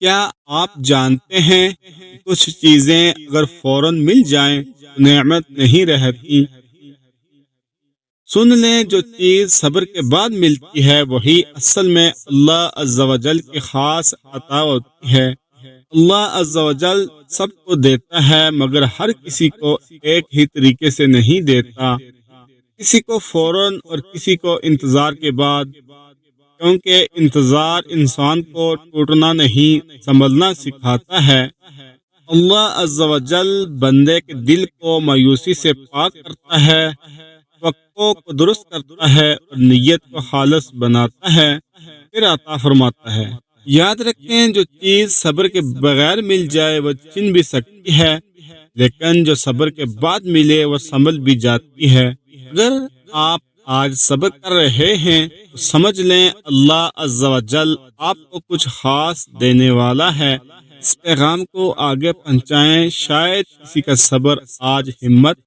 کیا آپ جانتے ہیں کہ کچھ چیزیں اگر فوراً مل جائیں تو نعمت نہیں رہتی؟ سن لیں، جو چیز صبر کے بعد ملتی ہے وہی اصل میں اللہ عز و جل کی خاص عطا ہوتی ہے۔ اللہ عز و جل سب کو دیتا ہے مگر ہر کسی کو ایک ہی طریقے سے نہیں دیتا، کسی کو فوراً اور کسی کو انتظار کے بعد، کیونکہ انتظار انسان کو ٹوٹنا نہیں سنبھلنا سکھاتا ہے۔ اللہ عز و جل بندے کے دل کو مایوسی سے پاک کرتا ہے، توقع کو درست کرتا ہے اور نیت کو خالص بناتا ہے، پھر عطا فرماتا ہے۔ یاد رکھیں، جو چیز صبر کے بغیر مل جائے وہ چھن بھی سکتی ہے، لیکن جو صبر کے بعد ملے وہ سنبھل بھی جاتی ہے۔ اگر آپ آج صبر کر رہے ہیں تو سمجھ لیں اللہ عز و جل آپ کو کچھ خاص دینے والا ہے۔ اس پیغام کو آگے پہنچائیں، شاید کسی کا صبر آج ہمت